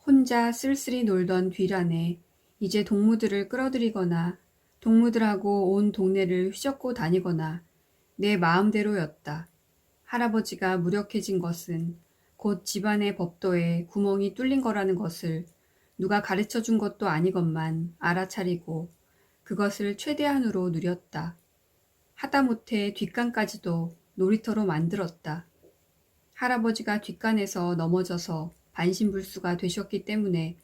혼자 쓸쓸히 놀던 뒤란에 이제 동무들을 끌어들이거나 동무들하고 온 동네를 휘젓고 다니거나 내 마음대로였다. 할아버지가 무력해진 것은 곧 집안의 법도에 구멍이 뚫린 거라는 것을 누가 가르쳐 준 것도 아니건만 알아차리고 그것을 최대한으로 누렸다. 하다못해 뒷간까지도 놀이터로 만들었다. 할아버지가 뒷간에서 넘어져서 반신불수가 되셨기 때문에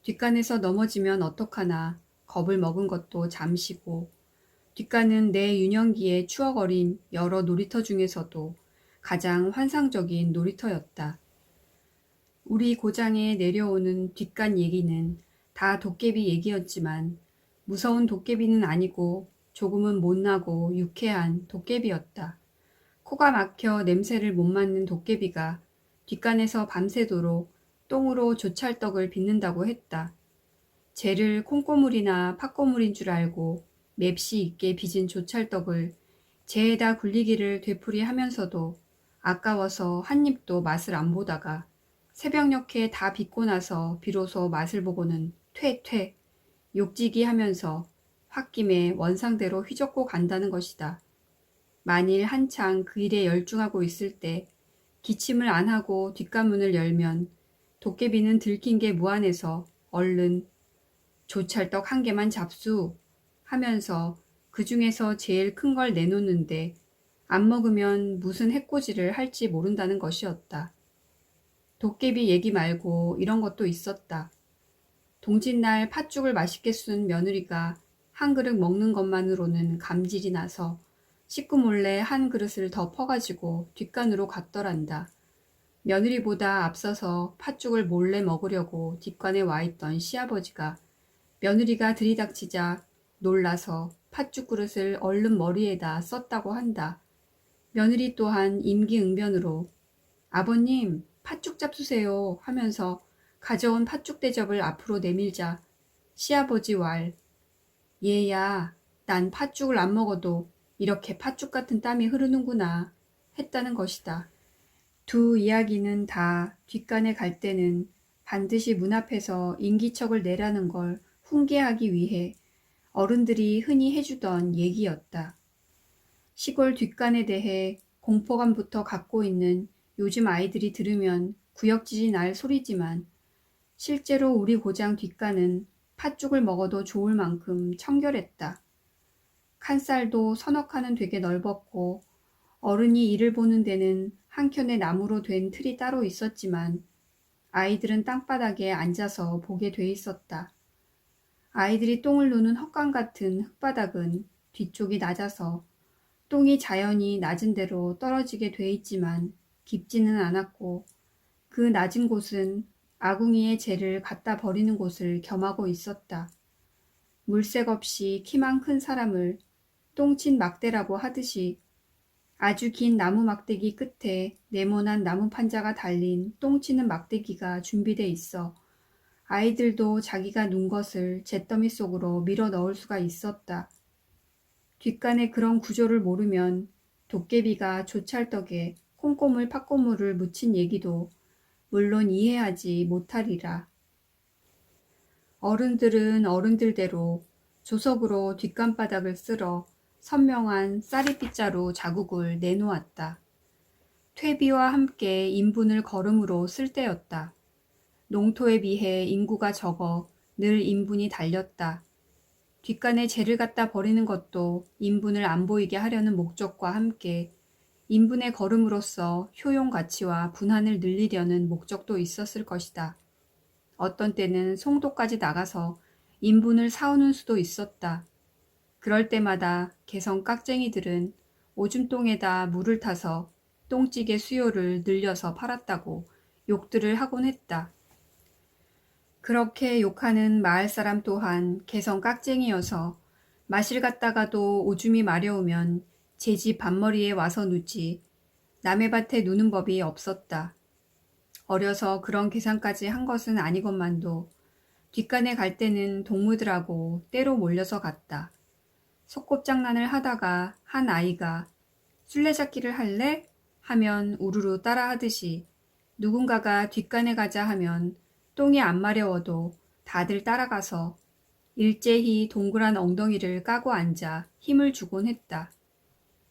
뒷간에서 넘어지면 어떡하나 겁을 먹은 것도 잠시고, 뒷간은 내 유년기의 추억 어린 여러 놀이터 중에서도 가장 환상적인 놀이터였다. 우리 고장에 내려오는 뒷간 얘기는 다 도깨비 얘기였지만 무서운 도깨비는 아니고 조금은 못나고 유쾌한 도깨비였다. 코가 막혀 냄새를 못 맡는 도깨비가 뒷간에서 밤새도록 똥으로 조찰떡을 빚는다고 했다. 쟤를 콩고물이나 팥고물인 줄 알고 맵시 있게 빚은 조찰떡을 쟤에다 굴리기를 되풀이하면서도 아까워서 한 입도 맛을 안 보다가 새벽녘에 다 빚고 나서 비로소 맛을 보고는 퇴퇴 욕지기 하면서 홧김에 원상대로 휘젓고 간다는 것이다. 만일 한창 그 일에 열중하고 있을 때 기침을 안 하고 뒷간문을 열면 도깨비는 들킨 게 무안해서 얼른 조찰떡 한 개만 잡수 하면서 그 중에서 제일 큰 걸 내놓는데 안 먹으면 무슨 해코지를 할지 모른다는 것이었다. 도깨비 얘기 말고 이런 것도 있었다. 동짓날 팥죽을 맛있게 쓴 며느리가 한 그릇 먹는 것만으로는 감질이 나서 식구 몰래 한 그릇을 더 퍼가지고 뒷간으로 갔더란다. 며느리보다 앞서서 팥죽을 몰래 먹으려고 뒷간에 와있던 시아버지가 며느리가 들이닥치자 놀라서 팥죽 그릇을 얼른 머리에다 썼다고 한다. 며느리 또한 임기응변으로 아버님 팥죽 잡수세요 하면서 가져온 팥죽 대접을 앞으로 내밀자 시아버지 왈 얘야 난 팥죽을 안 먹어도 이렇게 팥죽 같은 땀이 흐르는구나 했다는 것이다. 두 이야기는 다 뒷간에 갈 때는 반드시 문 앞에서 인기척을 내라는 걸 훈계하기 위해 어른들이 흔히 해주던 얘기였다. 시골 뒷간에 대해 공포감부터 갖고 있는 요즘 아이들이 들으면 구역질이 날 소리지만 실제로 우리 고장 뒷간은 팥죽을 먹어도 좋을 만큼 청결했다. 칸살도 서너 칸은 되게 넓었고 어른이 이를 보는 데는 한켠에 나무로 된 틀이 따로 있었지만 아이들은 땅바닥에 앉아서 보게 돼 있었다. 아이들이 똥을 누는 헛간 같은 흙바닥은 뒤쪽이 낮아서 똥이 자연히 낮은 데로 떨어지게 돼 있지만 깊지는 않았고 그 낮은 곳은 아궁이에 재를 갖다 버리는 곳을 겸하고 있었다. 물색 없이 키만 큰 사람을 똥친 막대라고 하듯이 아주 긴 나무 막대기 끝에 네모난 나무 판자가 달린 똥치는 막대기가 준비돼 있어 아이들도 자기가 눈 것을 잿더미 속으로 밀어 넣을 수가 있었다. 뒷간의 그런 구조를 모르면 도깨비가 조찰떡에 콩고물 팥고물을 묻힌 얘기도 물론 이해하지 못하리라. 어른들은 어른들대로 조석으로 뒷간바닥을 쓸어 선명한 쌀이빗자루 자국을 내놓았다. 퇴비와 함께 인분을 거름으로 쓸 때였다. 농토에 비해 인구가 적어 늘 인분이 달렸다. 뒷간에 재를 갖다 버리는 것도 인분을 안 보이게 하려는 목적과 함께 인분의 걸음으로써 효용 가치와 분한을 늘리려는 목적도 있었을 것이다. 어떤 때는 송도까지 나가서 인분을 사오는 수도 있었다. 그럴 때마다 개성 깍쟁이들은 오줌똥에다 물을 타서 똥찌개 수요를 늘려서 팔았다고 욕들을 하곤 했다. 그렇게 욕하는 마을 사람 또한 개성 깍쟁이여서 마실 갔다가도 오줌이 마려우면 제 집 밭머리에 와서 누지 남의 밭에 누는 법이 없었다. 어려서 그런 계산까지 한 것은 아니건만도 뒷간에 갈 때는 동무들하고 때로 몰려서 갔다. 소꿉장난을 하다가 한 아이가 술래잡기를 할래? 하면 우르르 따라 하듯이 누군가가 뒷간에 가자 하면 똥이 안 마려워도 다들 따라가서 일제히 동그란 엉덩이를 까고 앉아 힘을 주곤 했다.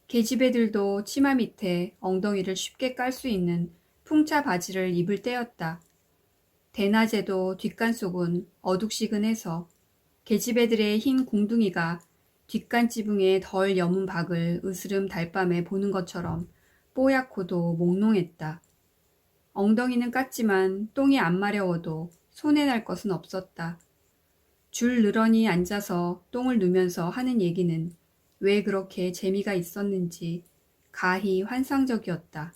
계집애들도 치마 밑에 엉덩이를 쉽게 깔 수 있는 풍차 바지를 입을 때였다. 대낮에도 뒷간 속은 어둑시근해서 계집애들의 흰 궁둥이가 뒷간 지붕에 덜 여문 박을 으스름 달밤에 보는 것처럼 뽀얗고도 몽롱했다. 엉덩이는 깠지만 똥이 안 마려워도 손에 날 것은 없었다. 줄 늘어니 앉아서 똥을 누면서 하는 얘기는 왜 그렇게 재미가 있었는지 가히 환상적이었다.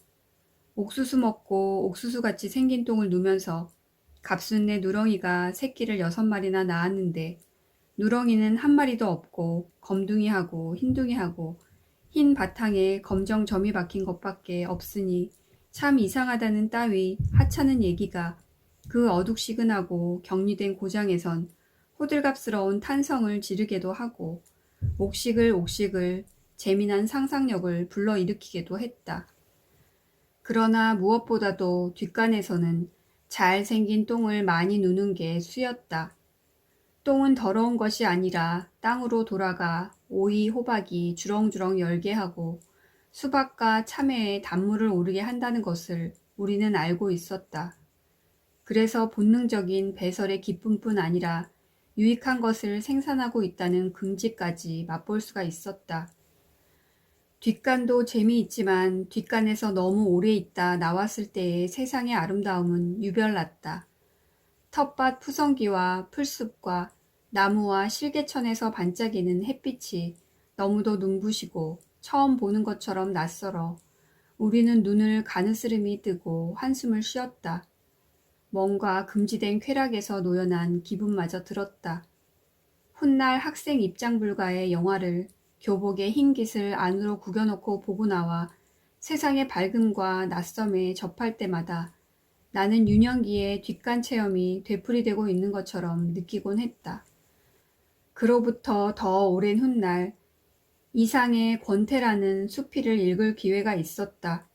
옥수수 먹고 옥수수같이 생긴 똥을 누면서 갑순내 누렁이가 새끼를 6마리나 낳았는데 누렁이는 한 마리도 없고 검둥이하고 흰둥이하고 흰 바탕에 검정 점이 박힌 것밖에 없으니 참 이상하다는 따위 하찮은 얘기가 그 어둑시근하고 격리된 고장에선 호들갑스러운 탄성을 지르게도 하고 옥시글 재미난 상상력을 불러일으키게도 했다. 그러나 무엇보다도 뒷간에서는 잘생긴 똥을 많이 누는 게 수였다. 똥은 더러운 것이 아니라 땅으로 돌아가 오이, 호박이 주렁주렁 열게 하고 수박과 참외에 단물을 오르게 한다는 것을 우리는 알고 있었다. 그래서 본능적인 배설의 기쁨뿐 아니라 유익한 것을 생산하고 있다는 긍지까지 맛볼 수가 있었다. 뒷간도 재미있지만 뒷간에서 너무 오래 있다 나왔을 때의 세상의 아름다움은 유별났다. 텃밭 푸성기와 풀숲과 나무와 실개천에서 반짝이는 햇빛이 너무도 눈부시고 처음 보는 것처럼 낯설어 우리는 눈을 가느스름이 뜨고 한숨을 쉬었다. 뭔가 금지된 쾌락에서 노연한 기분마저 들었다. 훗날 학생 입장 불가의 영화를 교복의 흰 깃을 안으로 구겨놓고 보고 나와 세상의 밝음과 낯섦에 접할 때마다 나는 유년기의 뒷간 체험이 되풀이되고 있는 것처럼 느끼곤 했다. 그로부터 더 오랜 훗날 이상의 권태라는 수필을 읽을 기회가 있었다.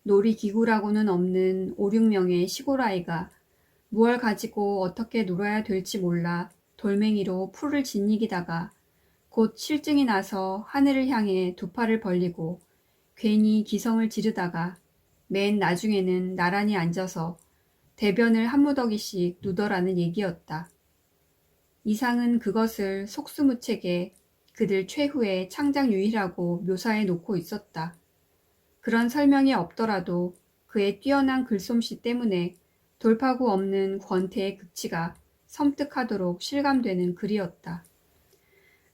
놀이기구라고는 없는 5, 6명의 시골 아이가 무얼 가지고 어떻게 놀아야 될지 몰라 돌멩이로 풀을 짓이기다가 곧 실증이 나서 하늘을 향해 두 팔을 벌리고 괜히 기성을 지르다가 맨 나중에는 나란히 앉아서 대변을 한 무더기씩 누더라는 얘기였다. 이상은 그것을 속수무책에 그들 최후의 창작유희라고 묘사해 놓고 있었다. 그런 설명이 없더라도 그의 뛰어난 글솜씨 때문에 돌파구 없는 권태의 극치가 섬뜩하도록 실감되는 글이었다.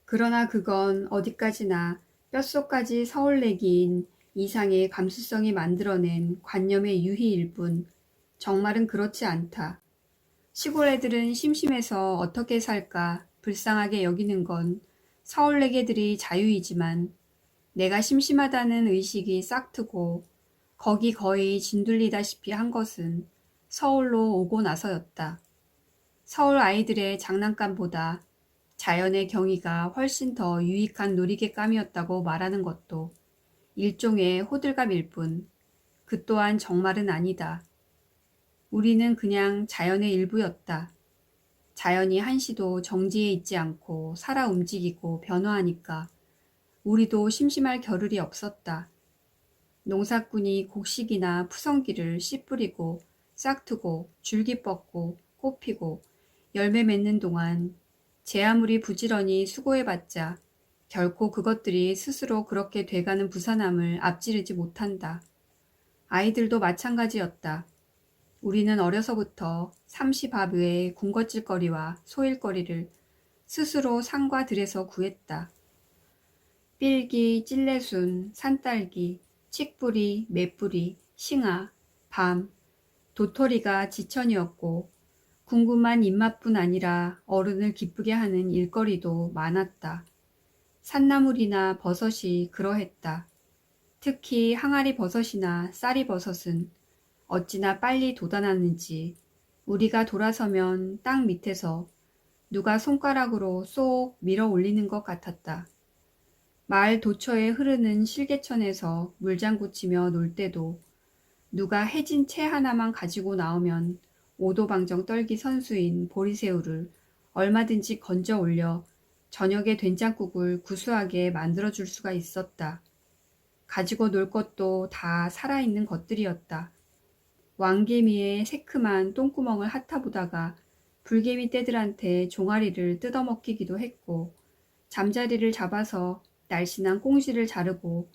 그러나 그건 어디까지나 뼛속까지 서울내기인 이상의 감수성이 만들어낸 관념의 유희일 뿐 정말은 그렇지 않다. 시골 애들은 심심해서 어떻게 살까 불쌍하게 여기는 건 서울내개들이 자유이지만 내가 심심하다는 의식이 싹트고 거기 거의 진둘리다시피 한 것은 서울로 오고 나서였다. 서울 아이들의 장난감보다 자연의 경이가 훨씬 더 유익한 놀이개감이었다고 말하는 것도 일종의 호들갑일 뿐 그 또한 정말은 아니다. 우리는 그냥 자연의 일부였다. 자연이 한시도 정지해 있지 않고 살아 움직이고 변화하니까 우리도 심심할 겨를이 없었다. 농사꾼이 곡식이나 푸성기를 씨 뿌리고 싹트고 줄기 뻗고 꽃 피고 열매 맺는 동안 제 아무리 부지런히 수고해봤자 결코 그것들이 스스로 그렇게 돼가는 부산함을 앞지르지 못한다. 아이들도 마찬가지였다. 우리는 어려서부터 삼시밥 외의 군것질거리와 소일거리를 스스로 산과 들에서 구했다. 삘기, 찔레순, 산딸기, 칡뿌리, 맷뿌리, 싱아, 밤, 도토리가 지천이었고 궁금한 입맛뿐 아니라 어른을 기쁘게 하는 일거리도 많았다. 산나물이나 버섯이 그러했다. 특히 항아리 버섯이나 쌀이 버섯은 어찌나 빨리 돋아났는지 우리가 돌아서면 땅 밑에서 누가 손가락으로 쏙 밀어 올리는 것 같았다. 마을 도처에 흐르는 실개천에서 물장구 치며 놀 때도 누가 해진 채 하나만 가지고 나오면 오도방정 떨기 선수인 보리새우를 얼마든지 건져 올려 저녁에 된장국을 구수하게 만들어줄 수가 있었다. 가지고 놀 것도 다 살아있는 것들이었다. 왕개미의 새큼한 똥구멍을 핥아보다가 불개미 떼들한테 종아리를 뜯어먹히기도 했고, 잠자리를 잡아서 날씬한 꽁지를 자르고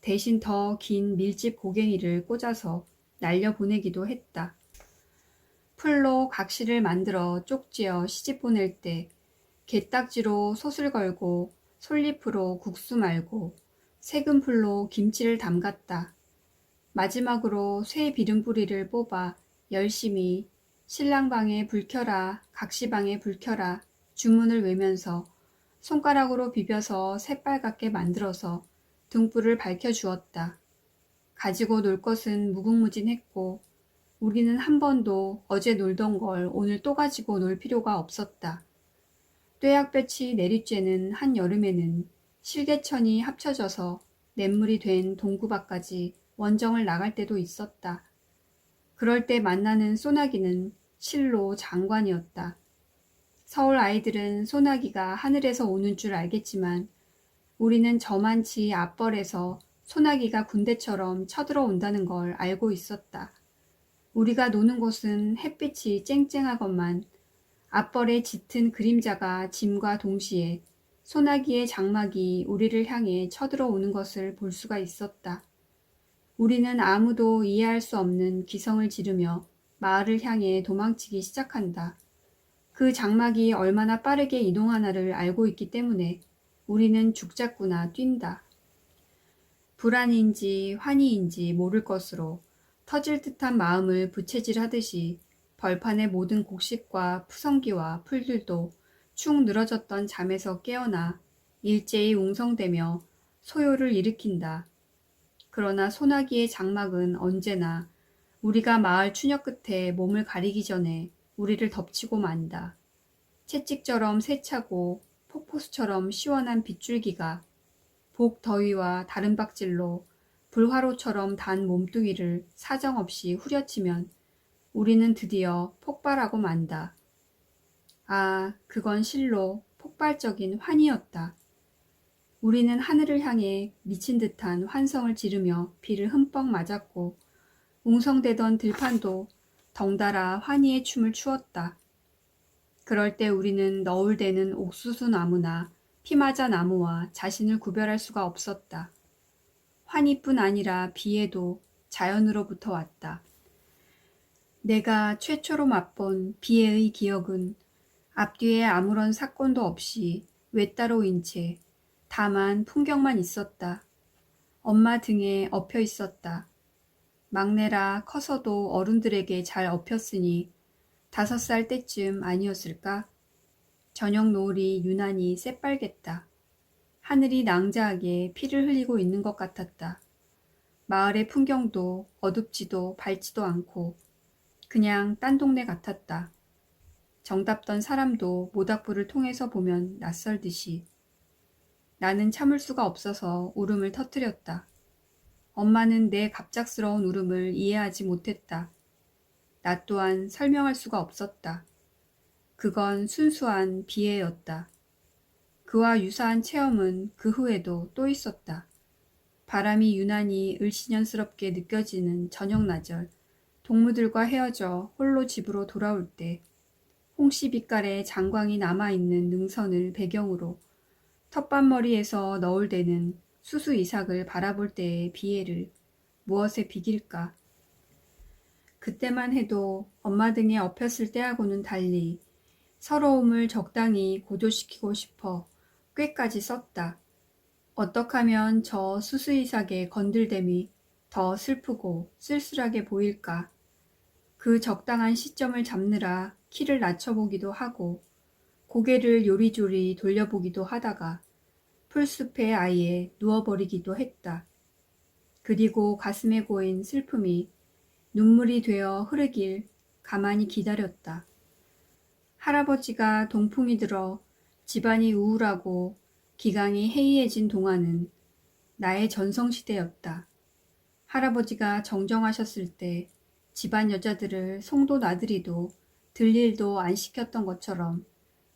대신 더 긴 밀집 고갱이를 꽂아서 날려보내기도 했다. 풀로 각시를 만들어 쪽지어 시집 보낼 때 게딱지로 솥을 걸고 솔잎으로 국수 말고 새금 풀로 김치를 담갔다. 마지막으로 쇠 비름뿌리를 뽑아 열심히 신랑방에 불 켜라, 각시방에 불 켜라 주문을 외면서 손가락으로 비벼서 새빨갛게 만들어서 등불을 밝혀주었다. 가지고 놀 것은 무궁무진했고 우리는 한 번도 어제 놀던 걸 오늘 또 가지고 놀 필요가 없었다. 뙤약볕이 내리쬐는 한여름에는 실개천이 합쳐져서 냇물이 된 동구밭까지 원정을 나갈 때도 있었다. 그럴 때 만나는 소나기는 실로 장관이었다. 서울 아이들은 소나기가 하늘에서 오는 줄 알겠지만 우리는 저만치 앞벌에서 소나기가 군대처럼 쳐들어온다는 걸 알고 있었다. 우리가 노는 곳은 햇빛이 쨍쨍하건만 앞벌의 짙은 그림자가 짐과 동시에 소나기의 장막이 우리를 향해 쳐들어오는 것을 볼 수가 있었다. 우리는 아무도 이해할 수 없는 기성을 지르며 마을을 향해 도망치기 시작한다. 그 장막이 얼마나 빠르게 이동하나를 알고 있기 때문에 우리는 죽자꾸나 뛴다. 불안인지 환희인지 모를 것으로 터질 듯한 마음을 부채질하듯이 벌판의 모든 곡식과 푸성기와 풀들도 축 늘어졌던 잠에서 깨어나 일제히 웅성대며 소요를 일으킨다. 그러나 소나기의 장막은 언제나 우리가 마을 추녀 끝에 몸을 가리기 전에 우리를 덮치고 만다. 채찍처럼 세차고 폭포수처럼 시원한 빗줄기가 복더위와 다른 박질로 불화로처럼 단 몸뚱이를 사정없이 후려치면 우리는 드디어 폭발하고 만다. 아, 그건 실로 폭발적인 환희였다. 우리는 하늘을 향해 미친 듯한 환성을 지르며 비를 흠뻑 맞았고 웅성대던 들판도 덩달아 환희의 춤을 추었다. 그럴 때 우리는 너울대는 옥수수 나무나 피마자 나무와 자신을 구별할 수가 없었다. 환희뿐 아니라 비에도 자연으로부터 왔다. 내가 최초로 맛본 비애의 기억은 앞뒤에 아무런 사건도 없이 외따로인 채 다만 풍경만 있었다. 엄마 등에 엎여 있었다. 막내라 커서도 어른들에게 잘 엎였으니 5살 때쯤 아니었을까? 저녁 노을이 유난히 새빨갰다. 하늘이 낭자하게 피를 흘리고 있는 것 같았다. 마을의 풍경도 어둡지도 밝지도 않고 그냥 딴 동네 같았다. 정답던 사람도 모닥불을 통해서 보면 낯설듯이. 나는 참을 수가 없어서 울음을 터뜨렸다. 엄마는 내 갑작스러운 울음을 이해하지 못했다. 나 또한 설명할 수가 없었다. 그건 순수한 비애였다. 그와 유사한 체험은 그 후에도 또 있었다. 바람이 유난히 을씨년스럽게 느껴지는 저녁나절, 동무들과 헤어져 홀로 집으로 돌아올 때 홍시빛깔의 장광이 남아있는 능선을 배경으로 텃밭머리에서 너울대는 수수 이삭을 바라볼 때의 비애를 무엇에 비길까? 그때만 해도 엄마 등에 엎였을 때하고는 달리 서러움을 적당히 고조시키고 싶어 꾀까지 썼다. 어떻게 하면 저 수수 이삭의 건들됨이 더 슬프고 쓸쓸하게 보일까? 그 적당한 시점을 잡느라 키를 낮춰보기도 하고 고개를 요리조리 돌려보기도 하다가 풀숲에 아예 누워버리기도 했다. 그리고 가슴에 고인 슬픔이 눈물이 되어 흐르길 가만히 기다렸다. 할아버지가 동풍이 들어 집안이 우울하고 기강이 해이해진 동안은 나의 전성시대였다. 할아버지가 정정하셨을 때 집안 여자들을 송도 나들이도 들일도 안 시켰던 것처럼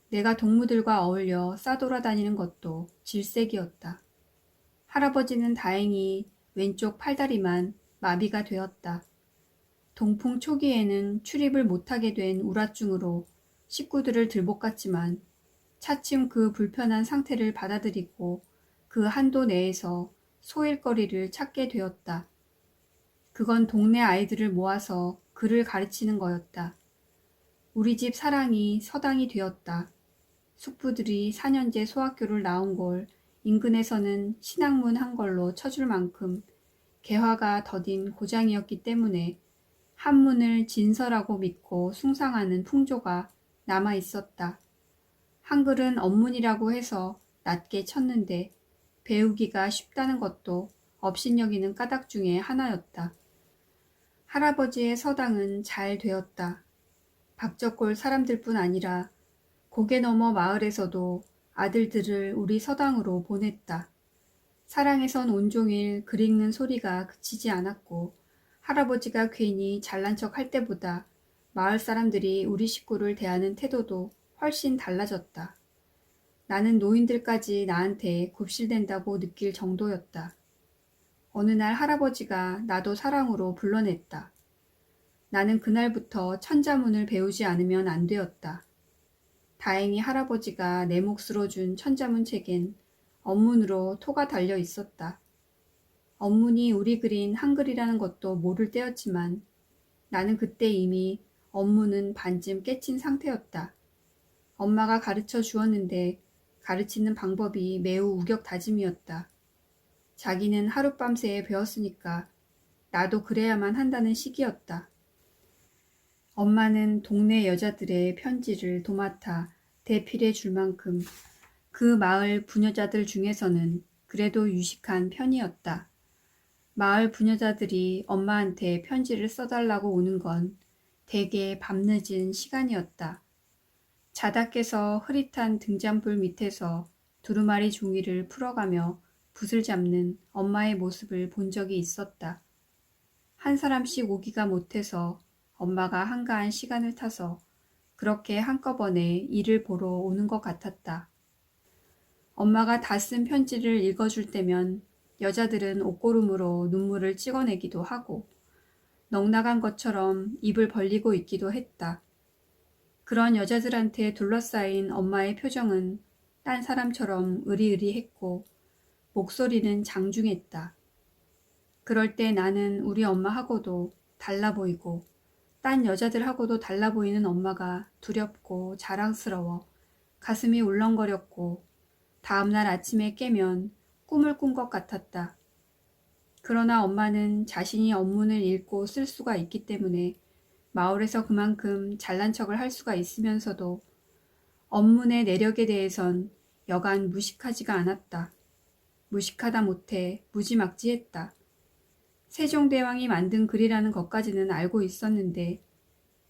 내가 동무들과 어울려 싸돌아다니는 것도 질색이었다. 할아버지는 다행히 왼쪽 팔다리만 마비가 되었다. 동풍 초기에는 출입을 못하게 된 우라증으로 식구들을 들볶았지만 차츰 그 불편한 상태를 받아들이고 그 한도 내에서 소일거리를 찾게 되었다. 그건 동네 아이들을 모아서 글을 가르치는 거였다. 우리 집 사랑이 서당이 되었다. 숙부들이 4년제 소학교를 나온 걸 인근에서는 신학문 한 걸로 쳐줄 만큼 개화가 더딘 고장이었기 때문에 한문을 진서라고 믿고 숭상하는 풍조가 남아 있었다. 한글은 언문이라고 해서 낮게 쳤는데 배우기가 쉽다는 것도 업신여기는 까닭 중에 하나였다. 할아버지의 서당은 잘 되었다. 박적골 사람들뿐 아니라 고개 넘어 마을에서도 아들들을 우리 서당으로 보냈다. 사랑에선 온종일 글 읽는 소리가 그치지 않았고 할아버지가 괜히 잘난 척 할 때보다 마을 사람들이 우리 식구를 대하는 태도도 훨씬 달라졌다. 나는 노인들까지 나한테 굽실댄다고 느낄 정도였다. 어느 날 할아버지가 나도 사랑으로 불러냈다. 나는 그날부터 천자문을 배우지 않으면 안 되었다. 다행히 할아버지가 내 몫으로 준 천자문 책엔 언문으로 토가 달려 있었다. 언문이 우리 그린 한글이라는 것도 모를 때였지만 나는 그때 이미 언문은 반쯤 깨친 상태였다. 엄마가 가르쳐 주었는데 가르치는 방법이 매우 우격다짐이었다. 자기는 하룻밤새 배웠으니까 나도 그래야만 한다는 시기였다. 엄마는 동네 여자들의 편지를 도맡아 대필해 줄 만큼 그 마을 부녀자들 중에서는 그래도 유식한 편이었다. 마을 부녀자들이 엄마한테 편지를 써달라고 오는 건 대개 밤늦은 시간이었다. 자다 깨서 흐릿한 등잔불 밑에서 두루마리 종이를 풀어가며 붓을 잡는 엄마의 모습을 본 적이 있었다. 한 사람씩 오기가 못해서 엄마가 한가한 시간을 타서 그렇게 한꺼번에 일을 보러 오는 것 같았다. 엄마가 다 쓴 편지를 읽어줄 때면 여자들은 옷고름으로 눈물을 찍어내기도 하고 넋나간 것처럼 입을 벌리고 있기도 했다. 그런 여자들한테 둘러싸인 엄마의 표정은 딴 사람처럼 으리으리했고 목소리는 장중했다. 그럴 때 나는 우리 엄마하고도 달라 보이고 딴 여자들하고도 달라 보이는 엄마가 두렵고 자랑스러워 가슴이 울렁거렸고 다음날 아침에 깨면 꿈을 꾼 것 같았다. 그러나 엄마는 자신이 언문을 읽고 쓸 수가 있기 때문에 마을에서 그만큼 잘난 척을 할 수가 있으면서도 언문의 내력에 대해선 여간 무식하지가 않았다. 무식하다 못해 무지막지했다. 세종대왕이 만든 글이라는 것까지는 알고 있었는데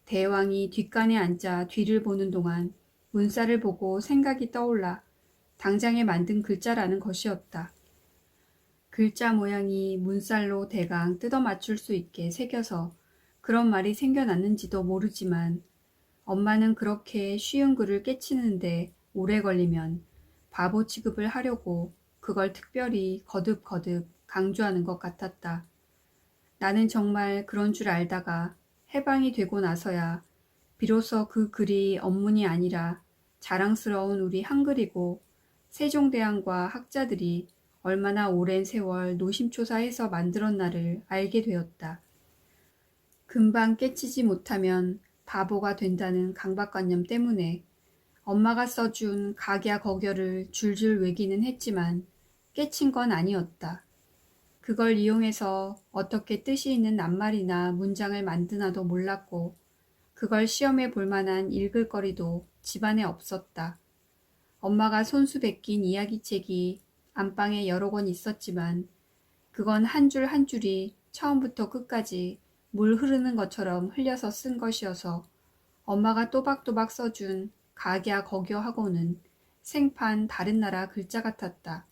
대왕이 뒷간에 앉아 뒤를 보는 동안 문살을 보고 생각이 떠올라 당장에 만든 글자라는 것이었다. 글자 모양이 문살로 대강 뜯어 맞출 수 있게 새겨서 그런 말이 생겨났는지도 모르지만 엄마는 그렇게 쉬운 글을 깨치는데 오래 걸리면 바보 취급을 하려고 그걸 특별히 거듭거듭 강조하는 것 같았다. 나는 정말 그런 줄 알다가 해방이 되고 나서야 비로소 그 글이 언문이 아니라 자랑스러운 우리 한글이고 세종대왕과 학자들이 얼마나 오랜 세월 노심초사해서 만들었나를 알게 되었다. 금방 깨치지 못하면 바보가 된다는 강박관념 때문에 엄마가 써준 각야 거결을 줄줄 외기는 했지만 깨친 건 아니었다. 그걸 이용해서 어떻게 뜻이 있는 낱말이나 문장을 만드나도 몰랐고 그걸 시험해 볼 만한 읽을 거리도 집안에 없었다. 엄마가 손수 베낀 이야기책이 안방에 여러 권 있었지만 그건 한 줄 한 줄이 처음부터 끝까지 물 흐르는 것처럼 흘려서 쓴 것이어서 엄마가 또박또박 써준 각야 거겨하고는 생판 다른 나라 글자 같았다.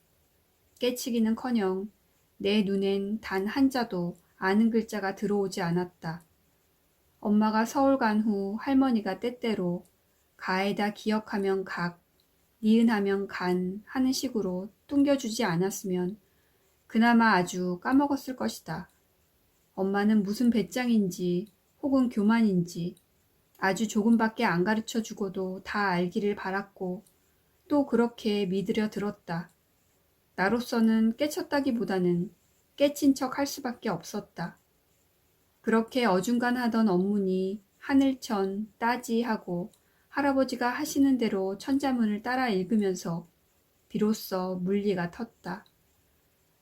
깨치기는커녕 내 눈엔 단 한자도 아는 글자가 들어오지 않았다. 엄마가 서울 간 후 할머니가 때때로 가에다 기억하면 각, 니은하면 간 하는 식으로 뚱겨주지 않았으면 그나마 아주 까먹었을 것이다. 엄마는 무슨 배짱인지 혹은 교만인지 아주 조금밖에 안 가르쳐 주고도 다 알기를 바랐고 또 그렇게 믿으려 들었다. 나로서는 깨쳤다기보다는 깨친 척 할 수밖에 없었다. 그렇게 어중간하던 업무니 하늘천, 따지 하고 할아버지가 하시는 대로 천자문을 따라 읽으면서 비로소 물리가 텄다.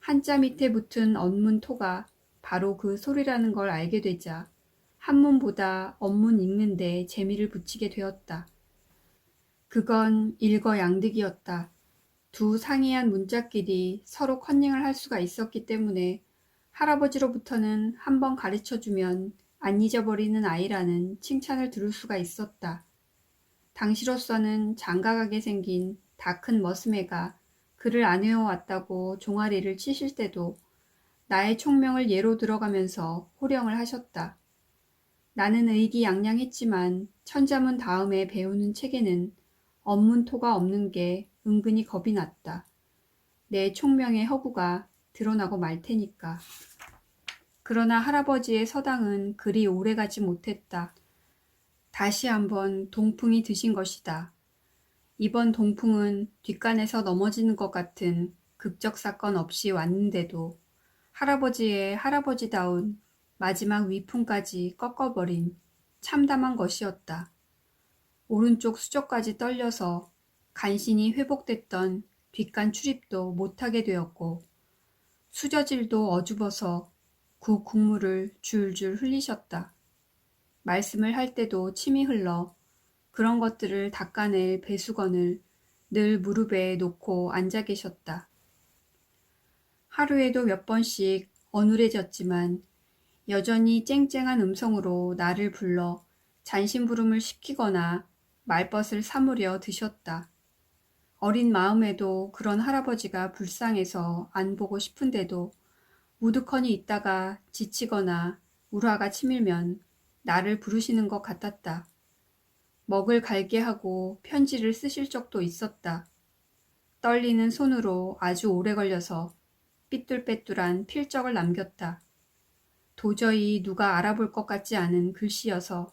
한자 밑에 붙은 언문토가 바로 그 소리라는 걸 알게 되자 한문보다 언문 읽는데 재미를 붙이게 되었다. 그건 일거양득이었다. 두 상이한 문자끼리 서로 컨닝을 할 수가 있었기 때문에 할아버지로부터는 한번 가르쳐주면 안 잊어버리는 아이라는 칭찬을 들을 수가 있었다. 당시로서는 장가가게 생긴 다 큰 머스매가 글을 안 외워왔다고 종아리를 치실 때도 나의 총명을 예로 들어가면서 호령을 하셨다. 나는 의기양양했지만 천자문 다음에 배우는 책에는 언문토가 없는 게 은근히 겁이 났다. 내 총명의 허구가 드러나고 말 테니까. 그러나 할아버지의 서당은 그리 오래가지 못했다. 다시 한번 동풍이 드신 것이다. 이번 동풍은 뒷간에서 넘어지는 것 같은 극적 사건 없이 왔는데도 할아버지의 할아버지다운 마지막 위풍까지 꺾어버린 참담한 것이었다. 오른쪽 수저까지 떨려서 간신히 회복됐던 뒷간 출입도 못하게 되었고 수저질도 어죽어서 국 국물을 줄줄 흘리셨다. 말씀을 할 때도 침이 흘러 그런 것들을 닦아낼 배수건을 늘 무릎에 놓고 앉아 계셨다. 하루에도 몇 번씩 어눌해졌지만 여전히 쨍쨍한 음성으로 나를 불러 잔심부름을 시키거나 말벗을 사무려 드셨다. 어린 마음에도 그런 할아버지가 불쌍해서 안 보고 싶은데도 우두커니 있다가 지치거나 울화가 치밀면 나를 부르시는 것 같았다. 먹을 갈게 하고 편지를 쓰실 적도 있었다. 떨리는 손으로 아주 오래 걸려서 삐뚤빼뚤한 필적을 남겼다. 도저히 누가 알아볼 것 같지 않은 글씨여서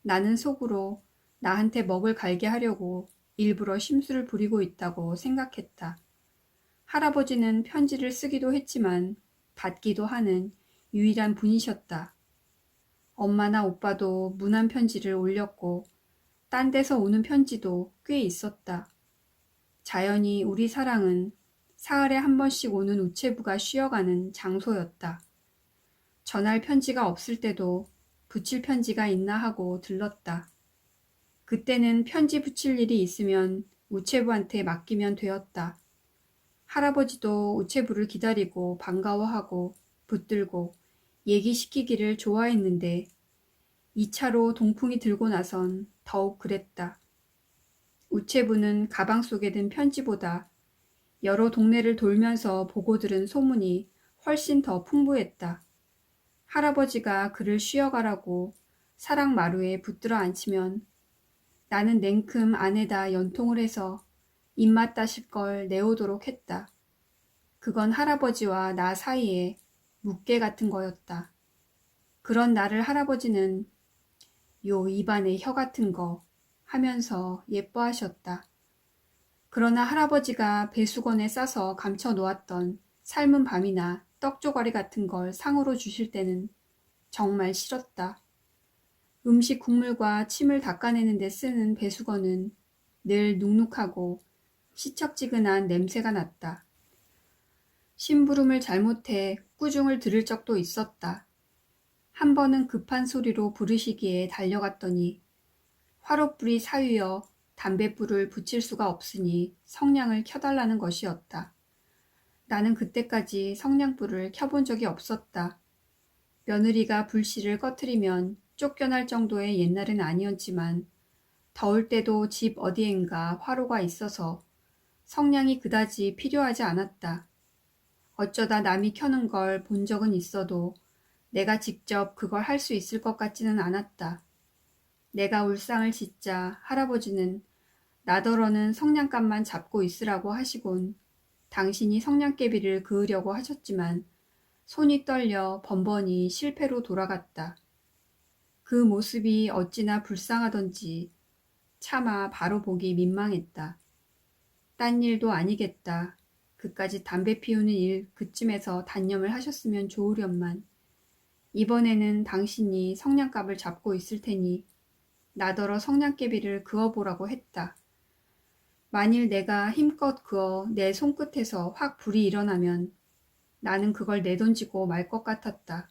나는 속으로 나한테 먹을 갈게 하려고 일부러 심술을 부리고 있다고 생각했다. 할아버지는 편지를 쓰기도 했지만 받기도 하는 유일한 분이셨다. 엄마나 오빠도 문안 편지를 올렸고 딴 데서 오는 편지도 꽤 있었다. 자연히 우리 사랑은 사흘에 한 번씩 오는 우체부가 쉬어가는 장소였다. 전할 편지가 없을 때도 붙일 편지가 있나 하고 들렀다. 그때는 편지 붙일 일이 있으면 우체부한테 맡기면 되었다. 할아버지도 우체부를 기다리고 반가워하고 붙들고 얘기시키기를 좋아했는데 2차로 동풍이 들고 나선 더욱 그랬다. 우체부는 가방 속에 든 편지보다 여러 동네를 돌면서 보고 들은 소문이 훨씬 더 풍부했다. 할아버지가 그를 쉬어가라고 사랑 마루에 붙들어 앉히면 나는 냉큼 안에다 연통을 해서 입맛 다실 걸 내오도록 했다. 그건 할아버지와 나 사이에 묵계 같은 거였다. 그런 나를 할아버지는 요 입안에 혀 같은 거 하면서 예뻐하셨다. 그러나 할아버지가 배수건에 싸서 감춰 놓았던 삶은 밤이나 떡조가리 같은 걸 상으로 주실 때는 정말 싫었다. 음식 국물과 침을 닦아내는 데 쓰는 배수건은 늘 눅눅하고 시척지근한 냄새가 났다. 심부름을 잘못해 꾸중을 들을 적도 있었다. 한 번은 급한 소리로 부르시기에 달려갔더니 화롯불이 사위여 담뱃불을 붙일 수가 없으니 성냥을 켜달라는 것이었다. 나는 그때까지 성냥불을 켜본 적이 없었다. 며느리가 불씨를 꺼트리면 쫓겨날 정도의 옛날은 아니었지만 더울 때도 집 어디엔가 화로가 있어서 성냥이 그다지 필요하지 않았다. 어쩌다 남이 켜는 걸 본 적은 있어도 내가 직접 그걸 할 수 있을 것 같지는 않았다. 내가 울상을 짓자 할아버지는 나더러는 성냥갑만 잡고 있으라고 하시곤 당신이 성냥개비를 그으려고 하셨지만 손이 떨려 번번이 실패로 돌아갔다. 그 모습이 어찌나 불쌍하던지 차마 바로 보기 민망했다. 딴 일도 아니겠다. 그까짓 담배 피우는 일 그쯤에서 단념을 하셨으면 좋으련만. 이번에는 당신이 성냥갑을 잡고 있을 테니 나더러 성냥개비를 그어보라고 했다. 만일 내가 힘껏 그어 내 손끝에서 확 불이 일어나면 나는 그걸 내던지고 말 것 같았다.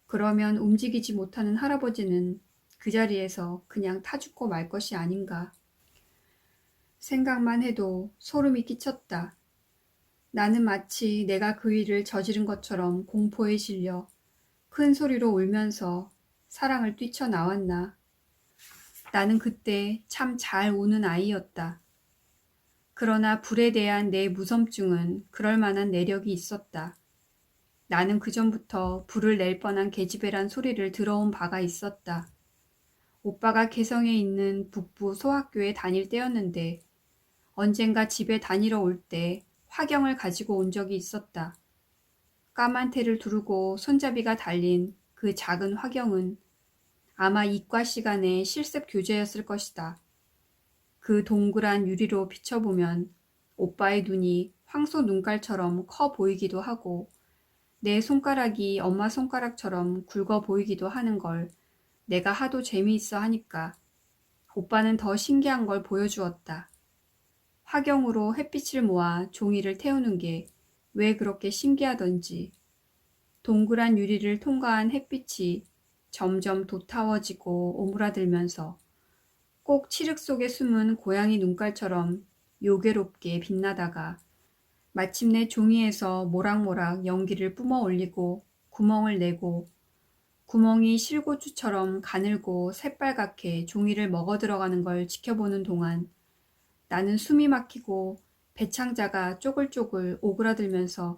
그러면 움직이지 못하는 할아버지는 그 자리에서 그냥 타 죽고 말 것이 아닌가. 생각만 해도 소름이 끼쳤다. 나는 마치 내가 그 일을 저지른 것처럼 공포에 질려 큰 소리로 울면서 사랑을 뛰쳐나왔나. 나는 그때 참 잘 우는 아이였다. 그러나 불에 대한 내 무섬증은 그럴 만한 내력이 있었다. 나는 그전부터 불을 낼 뻔한 계집애란 소리를 들어온 바가 있었다. 오빠가 개성에 있는 북부 소학교에 다닐 때였는데 언젠가 집에 다니러 올 때 화경을 가지고 온 적이 있었다. 까만 테를 두르고 손잡이가 달린 그 작은 화경은 아마 이과 시간의 실습 교재였을 것이다. 그 동그란 유리로 비춰보면 오빠의 눈이 황소 눈깔처럼 커 보이기도 하고 내 손가락이 엄마 손가락처럼 굵어 보이기도 하는 걸 내가 하도 재미있어 하니까 오빠는 더 신기한 걸 보여주었다. 화경으로 햇빛을 모아 종이를 태우는 게 왜 그렇게 신기하던지 동그란 유리를 통과한 햇빛이 점점 도타워지고 오므라들면서 꼭 칠흑 속에 숨은 고양이 눈깔처럼 요괴롭게 빛나다가 마침내 종이에서 모락모락 연기를 뿜어 올리고 구멍을 내고 구멍이 실고추처럼 가늘고 새빨갛게 종이를 먹어 들어가는 걸 지켜보는 동안 나는 숨이 막히고 배창자가 쪼글쪼글 오그라들면서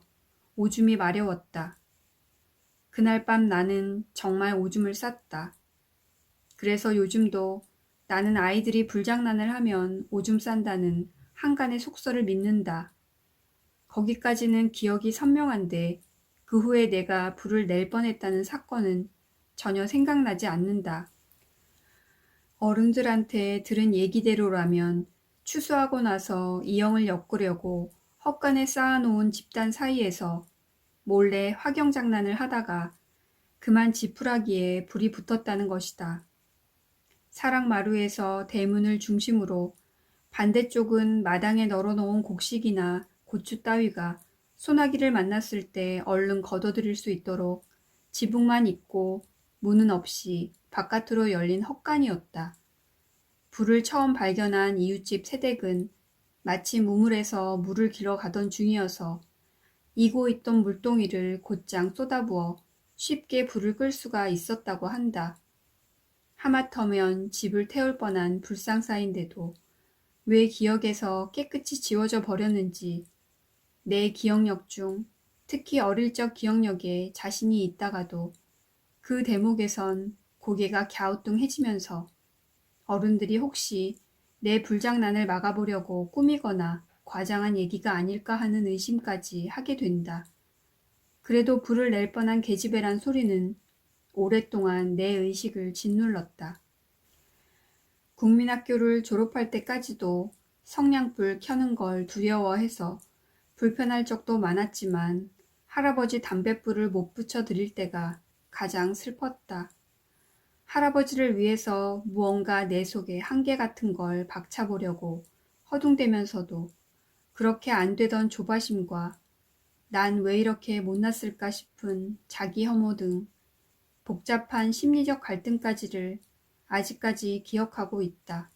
오줌이 마려웠다. 그날 밤 나는 정말 오줌을 쌌다. 그래서 요즘도 나는 아이들이 불장난을 하면 오줌 싼다는 한간의 속설을 믿는다. 거기까지는 기억이 선명한데 그 후에 내가 불을 낼 뻔했다는 사건은 전혀 생각나지 않는다. 어른들한테 들은 얘기대로라면 추수하고 나서 이영을 엮으려고 헛간에 쌓아놓은 집단 사이에서 몰래 화경장난을 하다가 그만 지푸라기에 불이 붙었다는 것이다. 사랑마루에서 대문을 중심으로 반대쪽은 마당에 널어놓은 곡식이나 고추 따위가 소나기를 만났을 때 얼른 걷어들일 수 있도록 지붕만 있고 문은 없이 바깥으로 열린 헛간이었다. 불을 처음 발견한 이웃집 새댁은 마치 우물에서 물을 길어 가던 중이어서 이고 있던 물동이를 곧장 쏟아부어 쉽게 불을 끌 수가 있었다고 한다. 하마터면 집을 태울 뻔한 불상사인데도 왜 기억에서 깨끗이 지워져 버렸는지 내 기억력 중 특히 어릴 적 기억력에 자신이 있다가도 그 대목에선 고개가 갸우뚱해지면서 어른들이 혹시 내 불장난을 막아보려고 꾸미거나 과장한 얘기가 아닐까 하는 의심까지 하게 된다. 그래도 불을 낼 뻔한 계집애란 소리는 오랫동안 내 의식을 짓눌렀다. 국민학교를 졸업할 때까지도 성냥불 켜는 걸 두려워해서 불편할 적도 많았지만 할아버지 담뱃불을 못 붙여 드릴 때가 가장 슬펐다. 할아버지를 위해서 무언가 내 속에 한계 같은 걸 박차보려고 허둥대면서도 그렇게 안 되던 조바심과 난 왜 이렇게 못났을까 싶은 자기 혐오 등 복잡한 심리적 갈등까지를 아직까지 기억하고 있다.